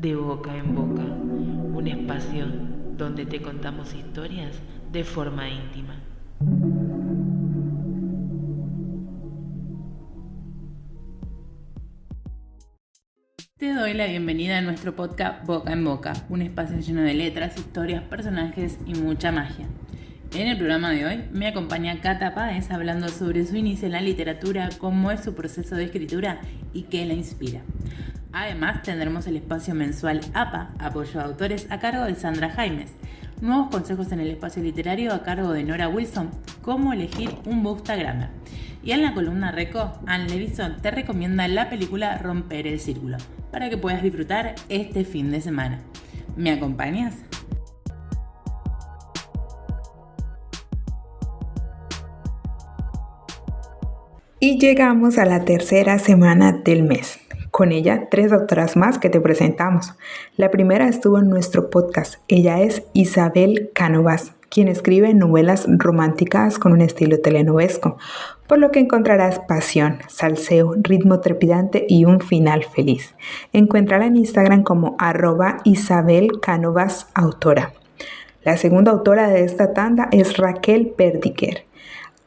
de boca en boca, un espacio donde te contamos historias de forma íntima. Te doy la bienvenida a nuestro podcast Boca en Boca, un espacio lleno de letras, historias, personajes y mucha magia. En el programa de hoy me acompaña Cata Páez hablando sobre su inicio en la literatura, cómo es su proceso de escritura y qué la inspira. Además tendremos el espacio mensual APA, Apoyo a Autores, a cargo de Sandra Jaimes. Nuevos consejos en el espacio literario a cargo de Nora Wilson, cómo elegir un bookstagrammer. Y en la columna Reco, Anne Levison te recomienda la película Romper el Círculo, para que puedas disfrutar este fin de semana. ¿Me acompañas? Y llegamos a la tercera semana del mes. Con ella, 3 autoras más que te presentamos. La primera estuvo en nuestro podcast. Ella es Isabel Cánovas, quien escribe novelas románticas con un estilo telenovesco, por lo que encontrarás pasión, salseo, ritmo trepidante y un final feliz. Encuéntrala en Instagram como @IsabelCánovasAutora. La segunda autora de esta tanda es Raquel Perdiker.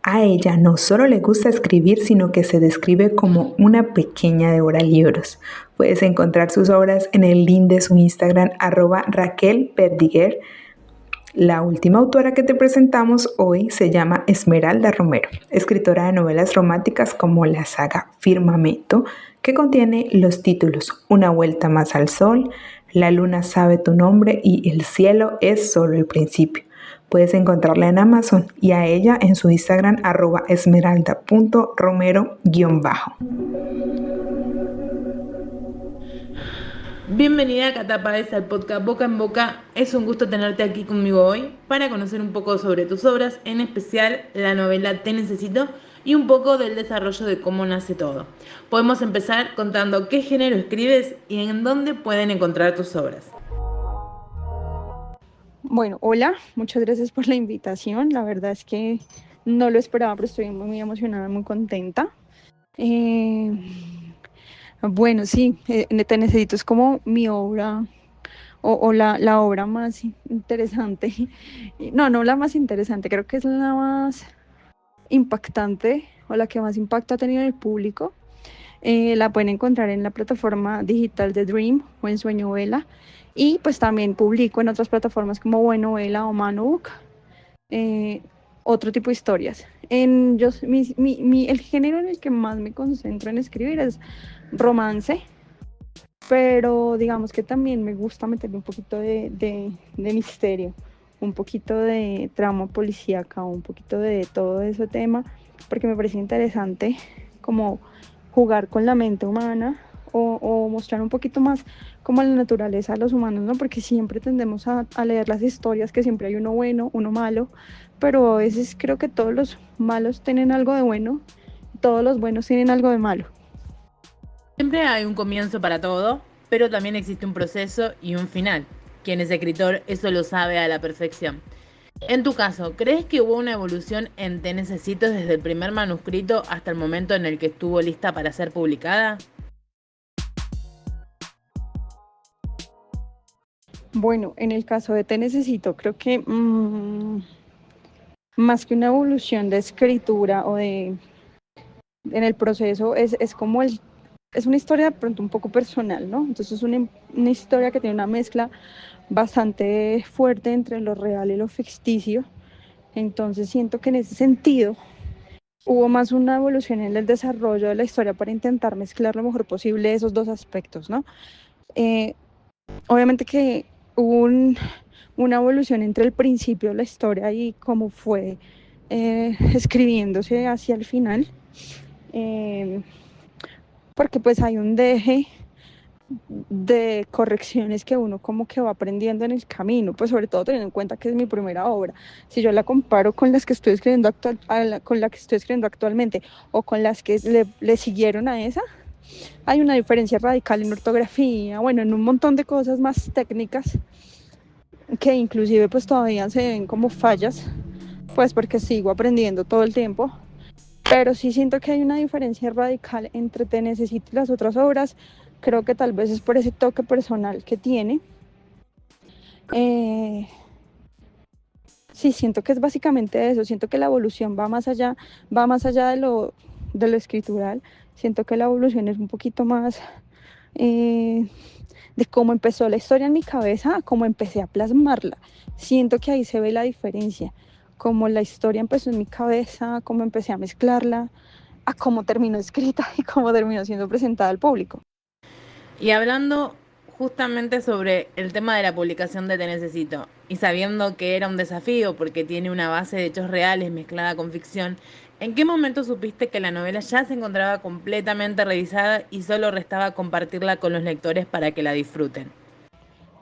A ella no solo le gusta escribir, sino que se describe como una pequeña devoralibros. Puedes encontrar sus obras en el link de su Instagram @Raquel Perdiker. La última autora que te presentamos hoy se llama Esmeralda Romero, escritora de novelas románticas como la saga Firmamento, que contiene los títulos Una vuelta más al sol, La luna sabe tu nombre y El cielo es solo el principio. Puedes encontrarla en Amazon y a ella en su Instagram @esmeralda.romero_. Bienvenida Cata Páez al podcast Boca en Boca. Es un gusto tenerte aquí conmigo hoy para conocer un poco sobre tus obras, en especial la novela Te Necesito y un poco del desarrollo de cómo nace todo. Podemos empezar contando qué género escribes y en dónde pueden encontrar tus obras. Bueno, hola, muchas gracias por la invitación. La verdad es que no lo esperaba, pero estoy muy emocionada, muy contenta. Bueno, sí, Te Necesito es como mi obra o la obra más interesante. No la más interesante, creo que es la más impactante o la que más impacto ha tenido en el público. La pueden encontrar en la plataforma digital de Dream o en Sueñovela. Y pues también publico en otras plataformas como Buenovela o Manobook, otro tipo de historias. El género en el que más me concentro en escribir es romance, pero digamos que también me gusta meterle un poquito de misterio, un poquito de trama policíaca, un poquito de todo ese tema, porque me parece interesante como jugar con la mente humana o mostrar un poquito más como la naturaleza de los humanos, ¿no? Porque siempre tendemos a leer las historias que siempre hay uno bueno, uno malo, pero a veces creo que todos los malos tienen algo de bueno, todos los buenos tienen algo de malo. Siempre hay un comienzo para todo, pero también existe un proceso y un final. Quien es escritor, eso lo sabe a la perfección. En tu caso, ¿crees que hubo una evolución en Te Necesito desde el primer manuscrito hasta el momento en el que estuvo lista para ser publicada? Bueno, en el caso de Te Necesito, creo que más que una evolución de escritura en el proceso, es como es una historia de pronto un poco personal, ¿no? Entonces es una historia que tiene una mezcla bastante fuerte entre lo real y lo ficticio. Entonces siento que en ese sentido hubo más una evolución en el desarrollo de la historia para intentar mezclar lo mejor posible esos dos aspectos, ¿no? Obviamente que hubo una evolución entre el principio de la historia y cómo fue escribiéndose hacia el final, porque pues hay un deje de correcciones que uno como que va aprendiendo en el camino, pues sobre todo teniendo en cuenta que es mi primera obra. Si yo la comparo con las que estoy escribiendo con la que estoy escribiendo actualmente o con las que le siguieron a esa, hay una diferencia radical en ortografía, bueno, en un montón de cosas más técnicas que inclusive pues todavía se ven como fallas, pues porque sigo aprendiendo todo el tiempo. Pero sí siento que hay una diferencia radical entre Te Necesito y las otras obras, Creo que tal vez es por ese toque personal que tiene. Sí, siento que es básicamente eso, siento que la evolución va más allá de lo escritural, siento que la evolución es un poquito más eh, de cómo empezó la historia en mi cabeza a cómo empecé a plasmarla. Siento que ahí se ve la diferencia, cómo la historia empezó en mi cabeza, cómo empecé a mezclarla, a cómo terminó escrita y cómo terminó siendo presentada al público. Y hablando justamente sobre el tema de la publicación de Te Necesito, y sabiendo que era un desafío porque tiene una base de hechos reales mezclada con ficción, ¿en qué momento supiste que la novela ya se encontraba completamente revisada y solo restaba compartirla con los lectores para que la disfruten?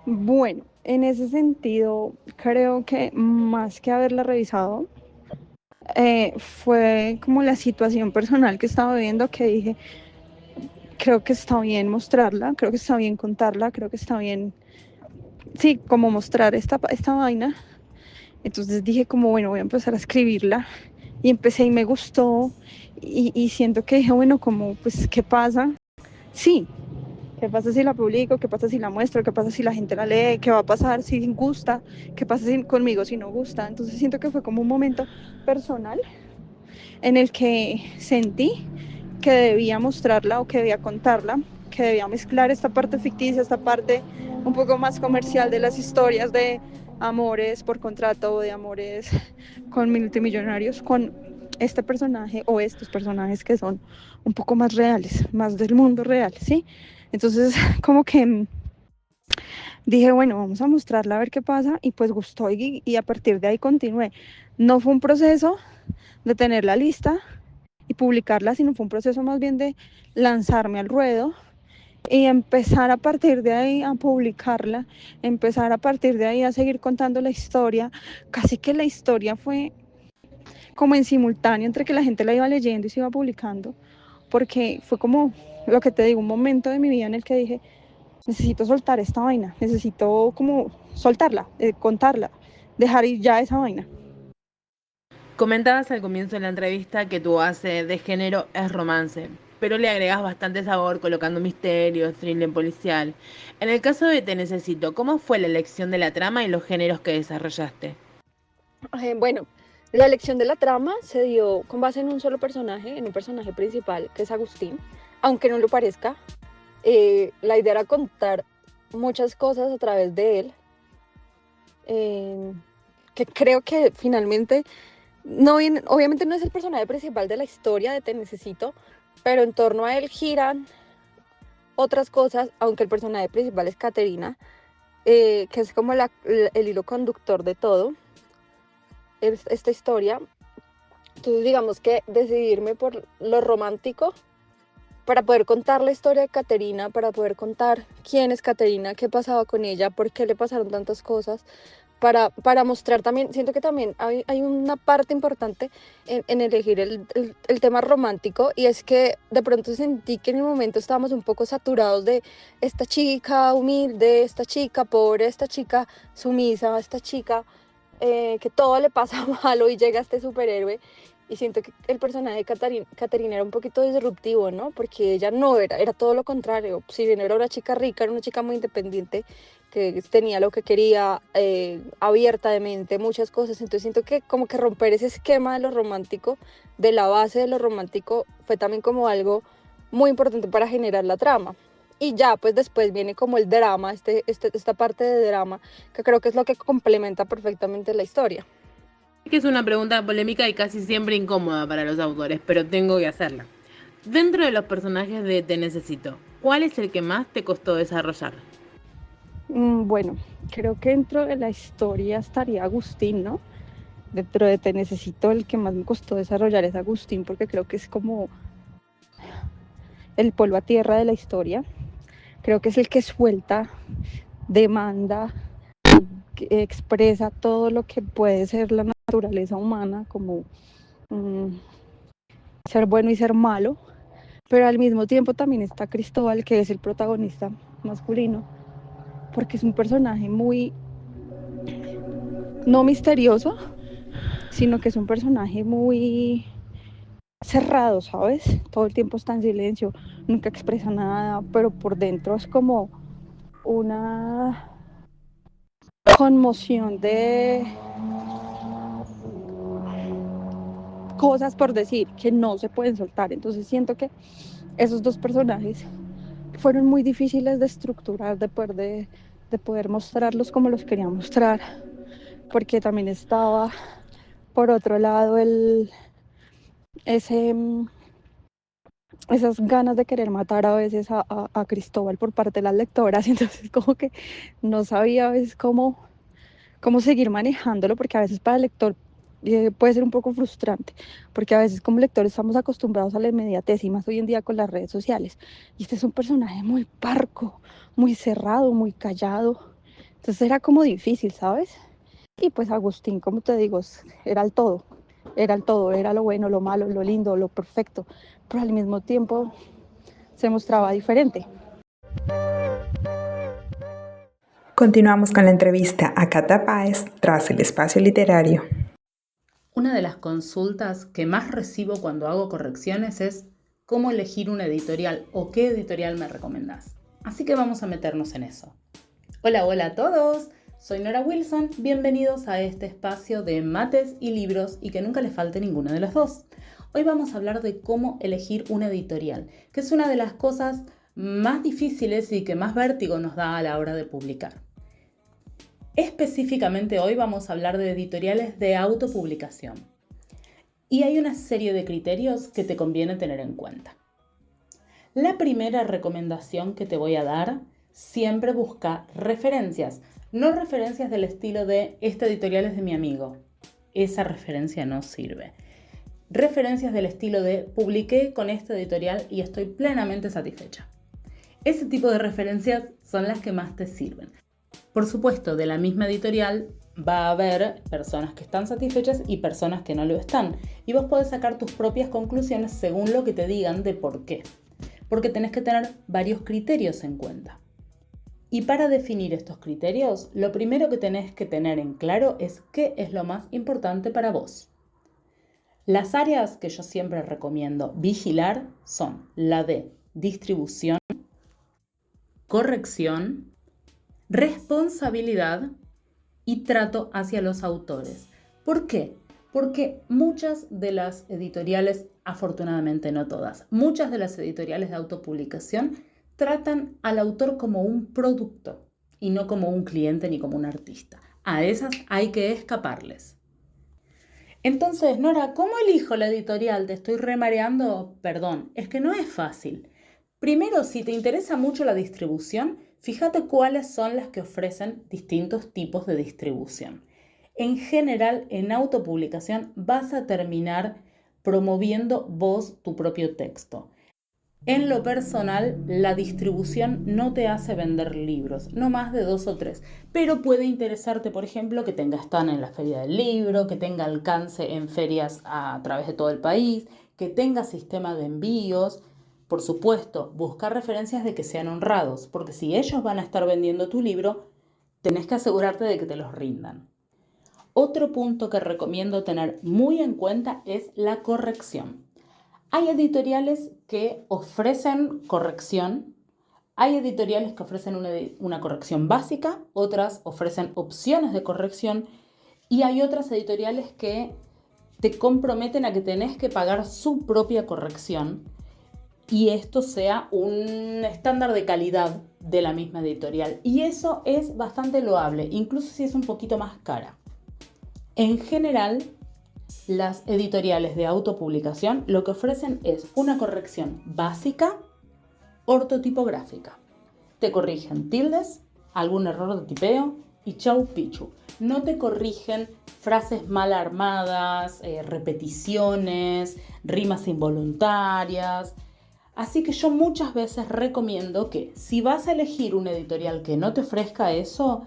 Bueno, en ese sentido, creo que más que haberla revisado, fue como la situación personal que estaba viviendo que dije, creo que está bien mostrarla, creo que está bien contarla, creo que está bien, sí, como mostrar esta vaina. Entonces dije como, bueno, voy a empezar a escribirla y empecé y me gustó y siento que dije, bueno, como, pues, ¿qué pasa? Sí, ¿qué pasa si la publico? ¿Qué pasa si la muestro? ¿Qué pasa si la gente la lee? ¿Qué va a pasar si gusta? ¿Qué pasa conmigo si no gusta? Entonces siento que fue como un momento personal en el que sentí que debía mostrarla o que debía contarla, que debía mezclar esta parte ficticia, esta parte un poco más comercial de las historias de amores por contrato o de amores con multimillonarios, con este personaje o estos personajes que son un poco más reales, más del mundo real, ¿sí? Entonces, como que dije, bueno, vamos a mostrarla a ver qué pasa y pues gustó y a partir de ahí continué. No fue un proceso de tener la lista y publicarla, sino fue un proceso más bien de lanzarme al ruedo y empezar a partir de ahí a publicarla, empezar a partir de ahí a seguir contando la historia. Casi que la historia fue como en simultáneo entre que la gente la iba leyendo y se iba publicando, porque fue como lo que te digo, un momento de mi vida en el que dije, necesito soltar esta vaina, necesito como soltarla, contarla, dejar ir ya esa vaina. Comentabas al comienzo de la entrevista que tu base de género es romance, pero le agregas bastante sabor colocando misterio, thriller policial. En el caso de Te Necesito, ¿cómo fue la elección de la trama y los géneros que desarrollaste? Bueno, la elección de la trama se dio con base en un solo personaje, en un personaje principal, que es Agustín, aunque no lo parezca. La idea era contar muchas cosas a través de él, eh, que creo que finalmente, no obviamente no es el personaje principal de la historia de Te Necesito, pero en torno a él giran otras cosas, aunque el personaje principal es Caterina, que es como el hilo conductor de todo esta historia. Entonces digamos que decidirme por lo romántico para poder contar la historia de Caterina, para poder contar quién es Caterina, qué pasaba con ella, por qué le pasaron tantas cosas, para mostrar también, siento que también hay una parte importante en elegir el tema romántico, y es que de pronto sentí que en el momento estábamos un poco saturados de esta chica humilde, esta chica pobre, esta chica sumisa, esta chica que todo le pasa malo y llega este superhéroe. Y siento que el personaje de Caterina era un poquito disruptivo, ¿no? Porque ella no era todo lo contrario. Si bien era una chica rica, era una chica muy independiente, que tenía lo que quería, abierta de mente, muchas cosas. Entonces siento que como que romper ese esquema de lo romántico, de la base de lo romántico, fue también como algo muy importante para generar la trama. Y ya, pues después viene como el drama, esta parte de drama, que creo que es lo que complementa perfectamente la historia. Que es una pregunta polémica y casi siempre incómoda para los autores, pero tengo que hacerla. Dentro de los personajes de Te Necesito, ¿cuál es el que más te costó desarrollar? Bueno, creo que dentro de la historia estaría Agustín, ¿no? Dentro de Te Necesito, el que más me costó desarrollar es Agustín, porque creo que es como el polvo a tierra de la historia. Creo que es el que suelta, demanda, que expresa todo lo que puede ser la naturaleza humana, como ser bueno y ser malo, pero al mismo tiempo también está Cristóbal, que es el protagonista masculino, porque es un personaje muy, no misterioso, sino que es un personaje muy cerrado, ¿sabes? Todo el tiempo está en silencio, nunca expresa nada, pero por dentro es como una conmoción de cosas por decir que no se pueden soltar. Entonces siento que esos dos personajes fueron muy difíciles de estructurar, de poder mostrarlos como los quería mostrar, porque también estaba por otro lado ese, esas ganas de querer matar a veces a Cristóbal por parte de las lectoras. Entonces como que no sabía a veces cómo seguir manejándolo, porque a veces para el lector puede ser un poco frustrante, porque a veces como lectores estamos acostumbrados a la inmediatez y más hoy en día con las redes sociales. Y este es un personaje muy parco, muy cerrado, muy callado. Entonces era como difícil, ¿sabes? Y pues Agustín, como te digo, era el todo, era el todo, era lo bueno, lo malo, lo lindo, lo perfecto, pero al mismo tiempo se mostraba diferente. Continuamos con la entrevista a Cata Páez tras el espacio literario. Una de las consultas que más recibo cuando hago correcciones es cómo elegir una editorial o qué editorial me recomendás. Así que vamos a meternos en eso. Hola, hola a todos. Soy Nora Wilson. Bienvenidos a este espacio de mates y libros y que nunca les falte ninguno de los dos. Hoy vamos a hablar de cómo elegir una editorial, que es una de las cosas más difíciles y que más vértigo nos da a la hora de publicar. Específicamente hoy vamos a hablar de editoriales de autopublicación. Y hay una serie de criterios que te conviene tener en cuenta. La primera recomendación que te voy a dar, siempre busca referencias. No referencias del estilo de "esta editorial es de mi amigo". Esa referencia no sirve. Referencias del estilo de "publiqué con esta editorial y estoy plenamente satisfecha". Ese tipo de referencias son las que más te sirven. Por supuesto, de la misma editorial va a haber personas que están satisfechas y personas que no lo están. Y vos podés sacar tus propias conclusiones según lo que te digan de por qué. Porque tenés que tener varios criterios en cuenta. Y para definir estos criterios, lo primero que tenés que tener en claro es qué es lo más importante para vos. Las áreas que yo siempre recomiendo vigilar son la de distribución, corrección, responsabilidad y trato hacia los autores. ¿Por qué? Porque muchas de las editoriales, afortunadamente no todas, muchas de las editoriales de autopublicación tratan al autor como un producto y no como un cliente ni como un artista. A esas hay que escaparles. Entonces, Nora, ¿cómo elijo la editorial? ¿Te estoy remareando? Perdón, es que no es fácil. Primero, si te interesa mucho la distribución, fíjate cuáles son las que ofrecen distintos tipos de distribución. En general, en autopublicación vas a terminar promoviendo vos tu propio texto. En lo personal, la distribución no te hace vender libros, no más de 2 o 3, pero puede interesarte, por ejemplo, que tenga stand en la Feria del Libro, que tenga alcance en ferias a través de todo el país, que tenga sistema de envíos. Por supuesto, buscar referencias de que sean honrados, porque si ellos van a estar vendiendo tu libro, tenés que asegurarte de que te los rindan. Otro punto que recomiendo tener muy en cuenta es la corrección. Hay editoriales que ofrecen corrección, hay editoriales que ofrecen una corrección básica, otras ofrecen opciones de corrección y hay otras editoriales que te comprometen a que tenés que pagar su propia corrección y esto sea un estándar de calidad de la misma editorial. Y eso es bastante loable, incluso si es un poquito más cara. En general, las editoriales de autopublicación lo que ofrecen es una corrección básica ortotipográfica. Te corrigen tildes, algún error de tipeo y chau pichu. No te corrigen frases mal armadas, repeticiones, rimas involuntarias. Así que yo muchas veces recomiendo que si vas a elegir una editorial que no te ofrezca eso,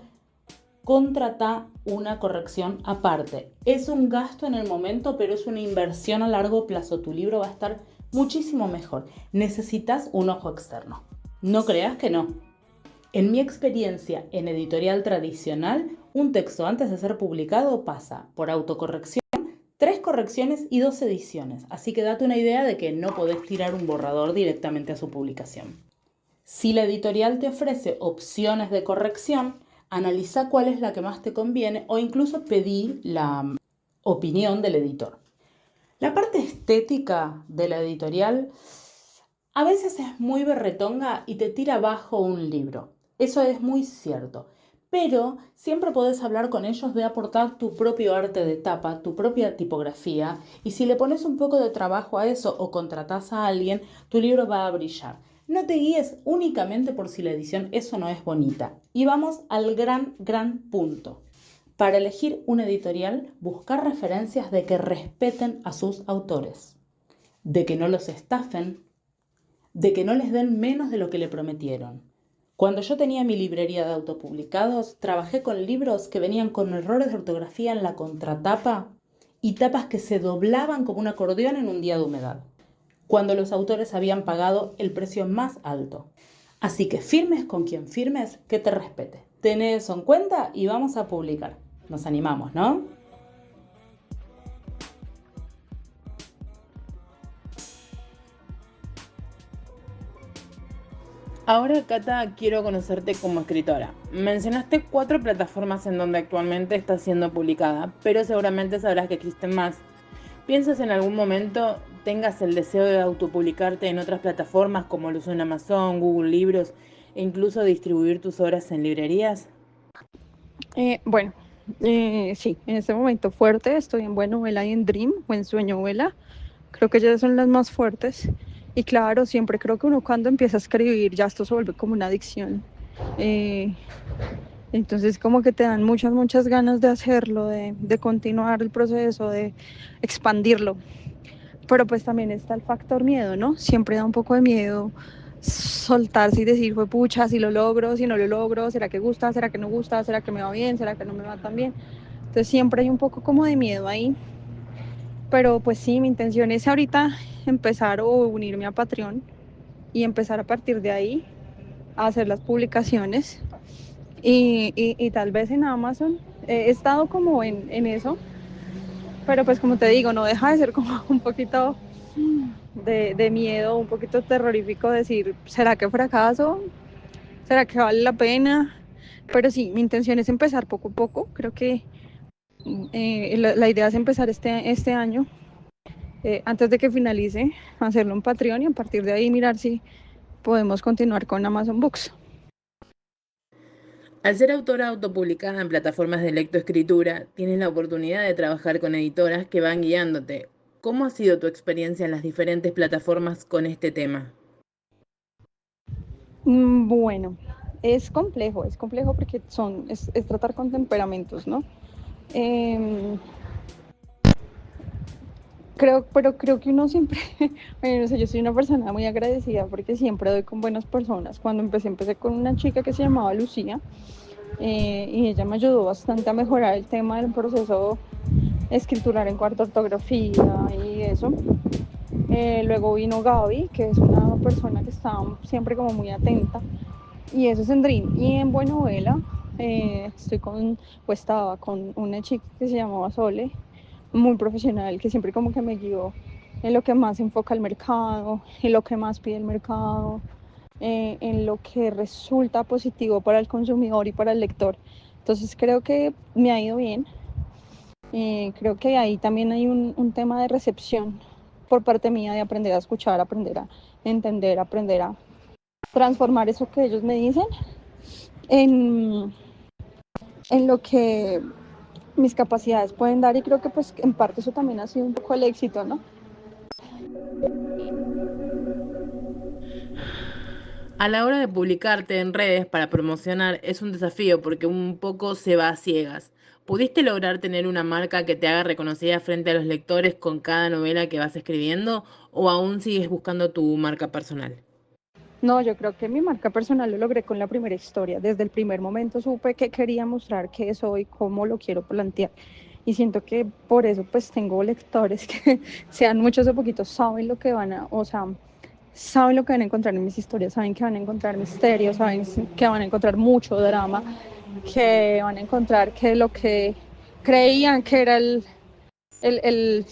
contrata una corrección aparte. Es un gasto en el momento, pero es una inversión a largo plazo. Tu libro va a estar muchísimo mejor. Necesitas un ojo externo. No creas que no. En mi experiencia en editorial tradicional, un texto antes de ser publicado pasa por autocorrección, 3 correcciones y 2 ediciones, así que date una idea de que no podés tirar un borrador directamente a su publicación. Si la editorial te ofrece opciones de corrección, analiza cuál es la que más te conviene o incluso pedí la opinión del editor. La parte estética de la editorial a veces es muy berretonga y te tira abajo un libro. Eso es muy cierto. Pero siempre podés hablar con ellos de aportar tu propio arte de tapa, tu propia tipografía, y si le pones un poco de trabajo a eso o contratás a alguien, tu libro va a brillar. No te guíes únicamente por si la edición es o no es bonita. Y vamos al gran punto. Para elegir una editorial, buscar referencias de que respeten a sus autores, de que no los estafen, de que no les den menos de lo que le prometieron. Cuando yo tenía mi librería de autopublicados, trabajé con libros que venían con errores de ortografía en la contratapa y tapas que se doblaban como un acordeón en un día de humedad, cuando los autores habían pagado el precio más alto. Así que firmes con quien firmes, que te respete. Ten eso en cuenta y vamos a publicar. Nos animamos, ¿no? Ahora, Cata, quiero conocerte como escritora. Mencionaste 4 plataformas en donde actualmente está siendo publicada, pero seguramente sabrás que existen más. ¿Piensas en algún momento tengas el deseo de autopublicarte en otras plataformas como lo son Amazon, Google Libros e incluso distribuir tus obras en librerías? Bueno, sí, en este momento fuerte estoy en Buenovela y en Dream o en Sueñovela. Creo que ellas son las más fuertes. Y claro, siempre creo que uno cuando empieza a escribir ya esto se vuelve como una adicción. Eh, entonces como que te dan muchas ganas de hacerlo, de continuar el proceso, de expandirlo. Pero pues también está el factor miedo, ¿no? Siempre da un poco de miedo soltarse y decir, fue pucha, si lo logro, si no lo logro, ¿será que gusta? ¿Será que no gusta? ¿Será que me va bien? ¿Será que no me va tan bien? Entonces siempre hay un poco como de miedo ahí. Pero pues sí, mi intención es ahorita empezar o unirme a Patreon y empezar a partir de ahí a hacer las publicaciones y tal vez en Amazon. He estado como en eso, pero pues como te digo, no deja de ser como un poquito de miedo, un poquito terrorífico decir, ¿será que fracaso? ¿Será que vale la pena? Pero sí, mi intención es empezar poco a poco. Creo que la idea es empezar este año, antes de que finalice, hacerlo en Patreon y a partir de ahí mirar si podemos continuar con Amazon Books. Al ser autora autopublicada en plataformas de lectoescritura, tienes la oportunidad de trabajar con editoras que van guiándote. ¿Cómo ha sido tu experiencia en las diferentes plataformas con este tema? Bueno, es complejo porque es tratar con temperamentos, ¿no? Eh, pero creo que uno siempre, bueno, no sé, yo soy una persona muy agradecida porque siempre doy con buenas personas. Cuando empecé con una chica que se llamaba Lucía, y ella me ayudó bastante a mejorar el tema del proceso escritural en cuanto a ortografía y eso. Luego vino Gaby, que es una persona que está siempre como muy atenta, y eso es en Dream. Y en Buenovela estaba con una chica que se llamaba Sole, muy profesional, que siempre como que me guió en lo que más enfoca el mercado, en lo que más pide el mercado, en lo que resulta positivo para el consumidor y para el lector. Entonces creo que me ha ido bien. Creo que ahí también hay un tema de recepción por parte mía, de aprender a escuchar, aprender a entender, aprender a transformar eso que ellos me dicen en, en lo que mis capacidades pueden dar, y creo que pues en parte eso también ha sido un poco el éxito, ¿no? A la hora de publicarte en redes para promocionar es un desafío porque un poco se va a ciegas. ¿Pudiste lograr tener una marca que te haga reconocida frente a los lectores con cada novela que vas escribiendo o aún sigues buscando tu marca personal? No, yo creo que mi marca personal lo logré con la primera historia. Desde el primer momento supe que quería mostrar qué soy, cómo lo quiero plantear. Y siento que por eso pues tengo lectores que sean muchos o poquitos, saben lo que saben lo que van a encontrar en mis historias, saben que van a encontrar misterio, saben que van a encontrar mucho drama, que van a encontrar que lo que creían que era el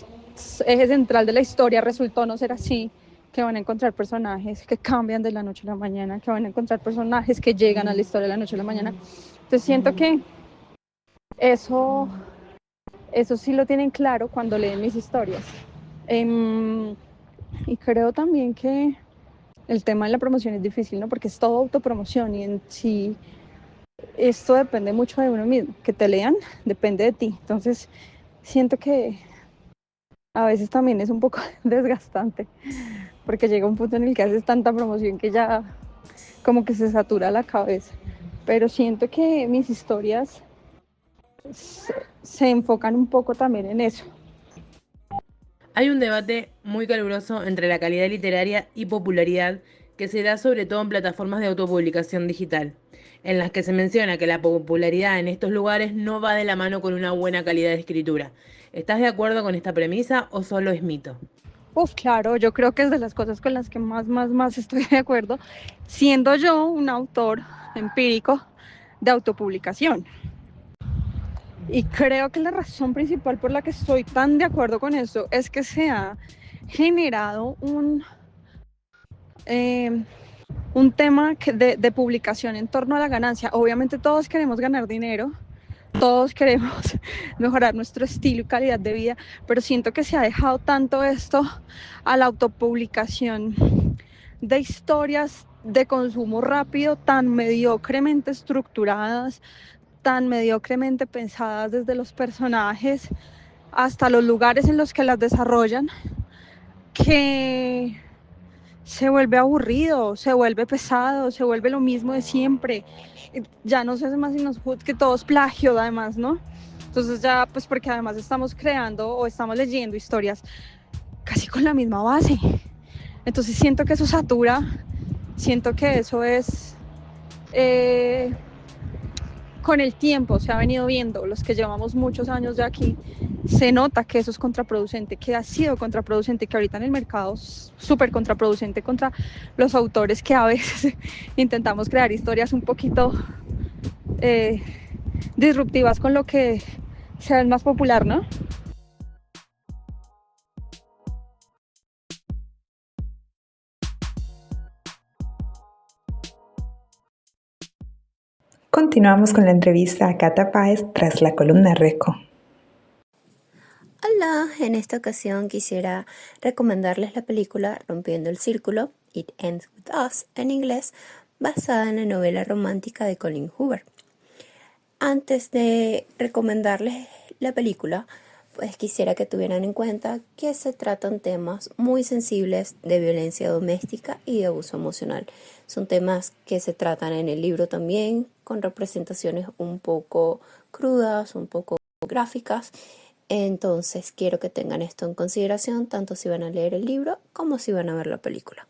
eje central de la historia resultó no ser así, que van a encontrar personajes que cambian de la noche a la mañana, que van a encontrar personajes que llegan a la historia de la noche a la mañana. Entonces siento que eso sí lo tienen claro cuando leen mis historias. Y creo también que el tema de la promoción es difícil, ¿no? Porque es todo autopromoción y en sí esto depende mucho de uno mismo. Que te lean depende de ti. Entonces siento que a veces también es un poco desgastante, porque llega un punto en el que haces tanta promoción que ya como que se satura la cabeza. Pero siento que mis historias se enfocan un poco también en eso. Hay un debate muy caluroso entre la calidad literaria y popularidad que se da sobre todo en plataformas de autopublicación digital, en las que se menciona que la popularidad en estos lugares no va de la mano con una buena calidad de escritura. ¿Estás de acuerdo con esta premisa o solo es mito? Claro, yo creo que es de las cosas con las que más estoy de acuerdo, siendo yo un autor empírico de autopublicación. Y creo que la razón principal por la que estoy tan de acuerdo con eso es que se ha generado un tema de publicación en torno a la ganancia. Obviamente todos queremos ganar dinero, todos queremos mejorar nuestro estilo y calidad de vida, pero siento que se ha dejado tanto esto a la autopublicación de historias de consumo rápido, tan mediocremente estructuradas, tan mediocremente pensadas desde los personajes hasta los lugares en los que las desarrollan, que se vuelve aburrido, se vuelve pesado, se vuelve lo mismo de siempre. Ya no se hace más sino que todo es plagio, además, ¿no? Entonces ya, pues porque además estamos creando o estamos leyendo historias casi con la misma base. Entonces siento que eso satura, siento que eso es... con el tiempo se ha venido viendo, los que llevamos muchos años ya aquí, se nota que eso es contraproducente, que ha sido contraproducente, que ahorita en el mercado es súper contraproducente contra los autores que a veces intentamos crear historias un poquito disruptivas con lo que sea el más popular, ¿no? Continuamos con la entrevista a Cata Páez tras la columna Reco. Hola, en esta ocasión quisiera recomendarles la película Rompiendo el Círculo, It Ends With Us en inglés, basada en la novela romántica de Colleen Hoover. Antes de recomendarles la película, pues quisiera que tuvieran en cuenta que se tratan temas muy sensibles de violencia doméstica y de abuso emocional. Son temas que se tratan en el libro también, con representaciones un poco crudas, un poco gráficas. Entonces quiero que tengan esto en consideración, tanto si van a leer el libro como si van a ver la película.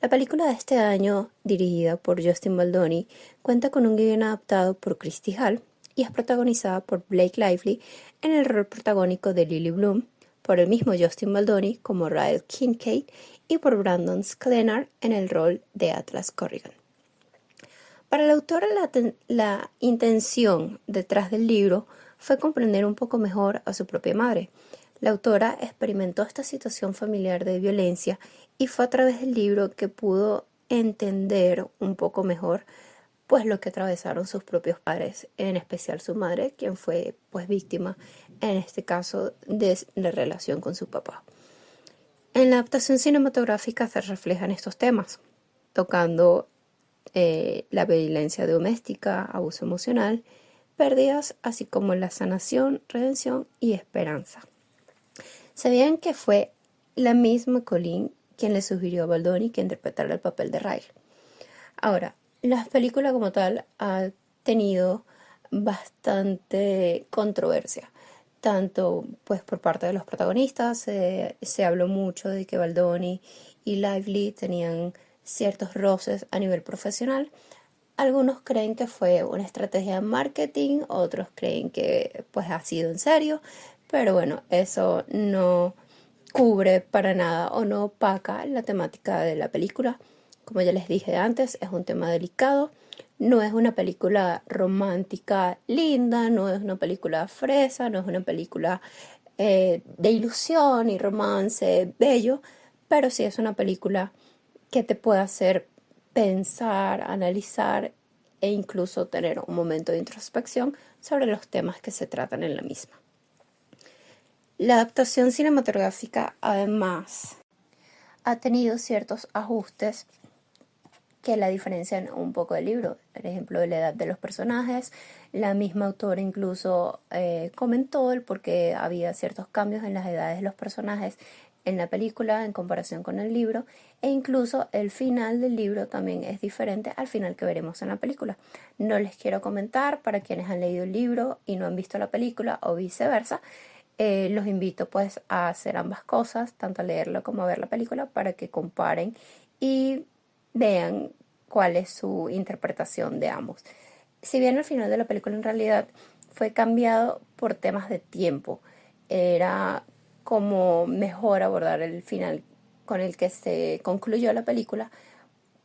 La película de este año, dirigida por Justin Baldoni, cuenta con un guion adaptado por Christy Hall y es protagonizada por Blake Lively en el rol protagónico de Lily Bloom, por el mismo Justin Baldoni como Rael Kincaid y por Brandon Sklenar en el rol de Atlas Corrigan. Para la autora, la intención detrás del libro fue comprender un poco mejor a su propia madre. La autora experimentó esta situación familiar de violencia y fue a través del libro que pudo entender un poco mejor pues lo que atravesaron sus propios padres, en especial su madre, quien fue pues víctima en este caso de la relación con su papá. En la adaptación cinematográfica se reflejan estos temas, tocando la violencia doméstica, abuso emocional, pérdidas, así como la sanación, redención y esperanza. Sabían que fue la misma Colleen quien le sugirió a Baldoni que interpretara el papel de Rael. Ahora, la película como tal ha tenido bastante controversia, tanto pues por parte de los protagonistas. Se habló mucho de que Baldoni y Lively tenían ciertos roces a nivel profesional. Algunos creen que fue una estrategia de marketing, otros creen que pues ha sido en serio, pero bueno, eso no cubre para nada o no opaca la temática de la película. Como ya les dije antes, es un tema delicado, no es una película romántica linda, no es una película fresa, no es una película de ilusión y romance bello, pero sí es una película que te puede hacer pensar, analizar e incluso tener un momento de introspección sobre los temas que se tratan en la misma. La adaptación cinematográfica, además, ha tenido ciertos ajustes que la diferencian un poco del libro. Por ejemplo, de la edad de los personajes. La misma autora incluso comentó el por qué había ciertos cambios en las edades de los personajes en la película en comparación con el libro, e incluso el final del libro también es diferente al final que veremos en la película. No les quiero comentar para quienes han leído el libro y no han visto la película o viceversa. Los invito pues a hacer ambas cosas, tanto a leerlo como a ver la película, para que comparen y vean cuál es su interpretación de ambos. Si bien el final de la película en realidad fue cambiado por temas de tiempo, era como mejor abordar el final con el que se concluyó la película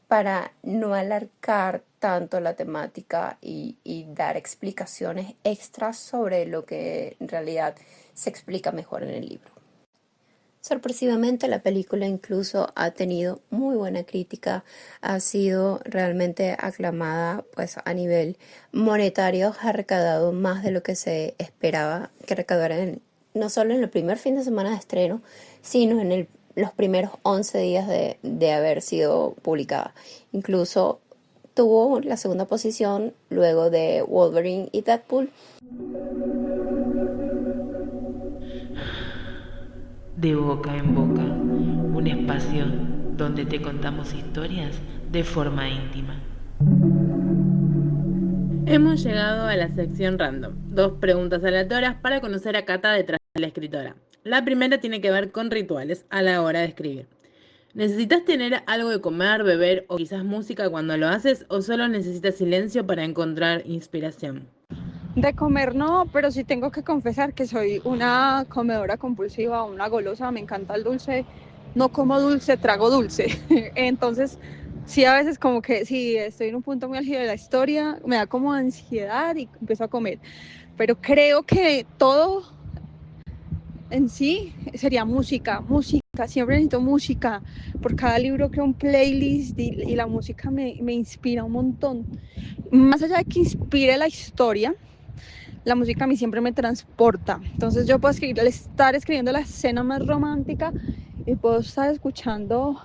para no alargar tanto la temática y dar explicaciones extras sobre lo que en realidad se explica mejor en el libro. Sorpresivamente, la película incluso ha tenido muy buena crítica, ha sido realmente aclamada, pues a nivel monetario ha recaudado más de lo que se esperaba que recaudara no solo en el primer fin de semana de estreno, sino en los primeros 11 días de haber sido publicada. Incluso tuvo la segunda posición luego de Wolverine y Deadpool. De boca en boca, un espacio donde te contamos historias de forma íntima. Hemos llegado a la sección random. 2 preguntas aleatorias para conocer a Cata detrás de la escritora. La primera tiene que ver con rituales a la hora de escribir. ¿Necesitas tener algo de comer, beber o quizás música cuando lo haces, o solo necesitas silencio para encontrar inspiración? De comer no, pero sí tengo que confesar que soy una comedora compulsiva, una golosa, me encanta el dulce, no como dulce, trago dulce. Entonces, sí, a veces como que si estoy en un punto muy álgido de la historia, me da como ansiedad y empiezo a comer. Pero creo que todo en sí sería música, siempre necesito música. Por cada libro creo un playlist y la música me inspira un montón. Más allá de que inspire la historia, la música a mí siempre me transporta. Entonces yo puedo estar escribiendo la escena más romántica y puedo estar escuchando,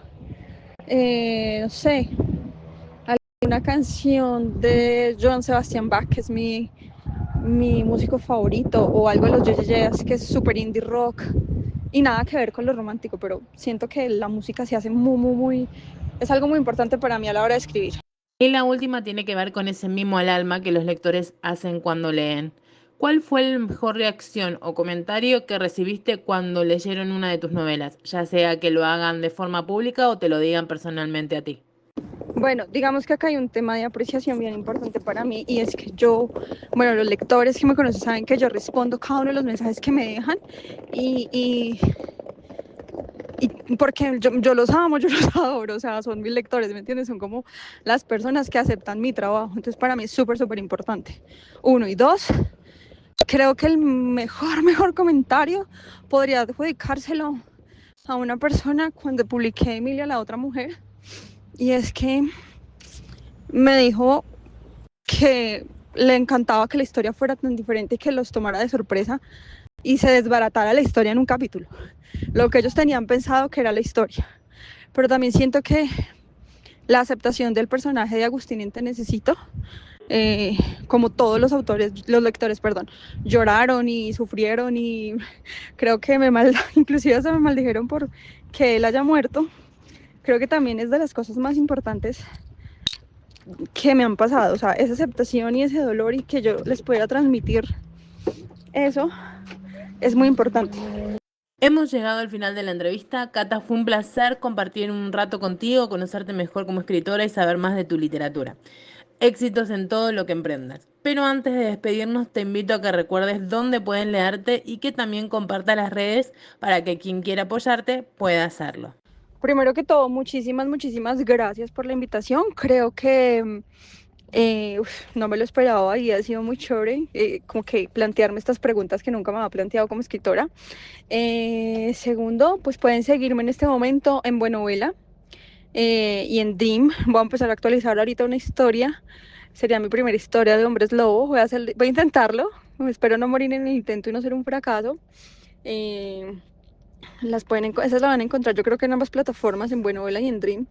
no sé, alguna canción de Johann Sebastian Bach, que es mi músico favorito, o algo de los Ye-Ye-Yes, que es súper indie rock, y nada que ver con lo romántico, pero siento que la música se hace es algo muy importante para mí a la hora de escribir. Y la última tiene que ver con ese mimo al alma que los lectores hacen cuando leen. ¿Cuál fue la mejor reacción o comentario que recibiste cuando leyeron una de tus novelas? Ya sea que lo hagan de forma pública o te lo digan personalmente a ti. Bueno, digamos que acá hay un tema de apreciación bien importante para mí, y es que los lectores que me conocen saben que yo respondo cada uno de los mensajes que me dejan y porque yo los amo, yo los adoro, o sea, son mis lectores, ¿me entiendes? Son como las personas que aceptan mi trabajo, entonces para mí es súper, súper importante. 1 y 2, creo que el mejor comentario podría adjudicárselo a una persona cuando publiqué Emilia, la otra mujer, y es que me dijo que le encantaba que la historia fuera tan diferente y que los tomara de sorpresa y se desbaratara la historia en un capítulo, lo que ellos tenían pensado que era la historia. Pero también siento que la aceptación del personaje de Agustín en Te Necesito, como todos los lectores, lloraron y sufrieron, y creo que inclusive se me maldijeron por que él haya muerto. Creo que también es de las cosas más importantes que me han pasado, o sea, esa aceptación y ese dolor, y que yo les pudiera transmitir eso es muy importante. Hemos llegado al final de la entrevista. Cata, fue un placer compartir un rato contigo, conocerte mejor como escritora y saber más de tu literatura. Éxitos en todo lo que emprendas. Pero antes de despedirnos, te invito a que recuerdes dónde pueden leerte y que también compartas las redes para que quien quiera apoyarte pueda hacerlo. Primero que todo, muchísimas gracias por la invitación. Creo que No me lo esperaba y ha sido muy chévere, como que plantearme estas preguntas que nunca me había planteado como escritora. Segundo, pues pueden seguirme en este momento en Buenovela y en Dream. Voy a empezar a actualizar ahorita una historia. Sería mi primera historia de hombres lobo. Voy a intentarlo. Espero no morir en el intento y no ser un fracaso. Eh, esas las van a encontrar yo creo que en ambas plataformas, en Buenovela y en Dream.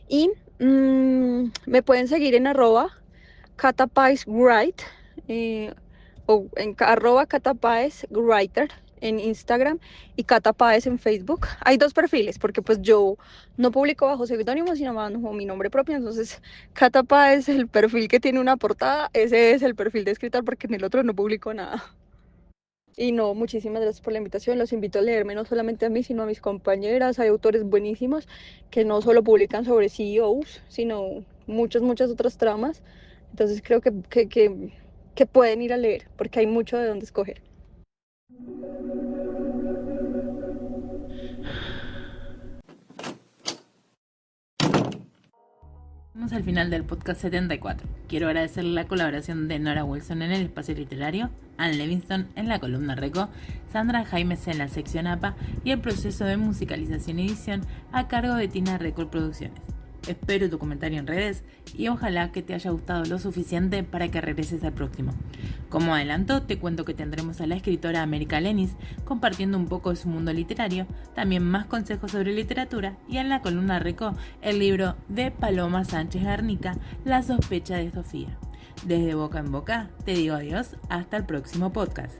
Y me pueden seguir en @catapaiswrite o en @catapaiswriter en Instagram y Cata Páez en Facebook. Hay dos perfiles porque pues yo no publico bajo seudónimo sino bajo mi nombre propio, entonces Cata Páez es el perfil que tiene una portada, ese es el perfil de escritor porque en el otro no publico nada. Y no, muchísimas gracias por la invitación. Los invito a leerme no solamente a mí, sino a mis compañeras. Hay autores buenísimos que no solo publican sobre CEOs, sino muchas otras tramas. Entonces creo que pueden ir a leer, porque hay mucho de dónde escoger. Llegamos al final del podcast 74. Quiero agradecerle la colaboración de Nora Wilson en el espacio literario, Anne Levingston en la columna Reco, Sandra Jaimes en la sección APA y el proceso de musicalización y edición a cargo de Tina Record Producciones. Espero tu comentario en redes y ojalá que te haya gustado lo suficiente para que regreses al próximo. Como adelanto, te cuento que tendremos a la escritora América Lenis compartiendo un poco de su mundo literario, también más consejos sobre literatura y en la columna Reco el libro de Paloma Sánchez Garnica, La sospecha de Sofía. Desde Boca en Boca te digo adiós, hasta el próximo podcast.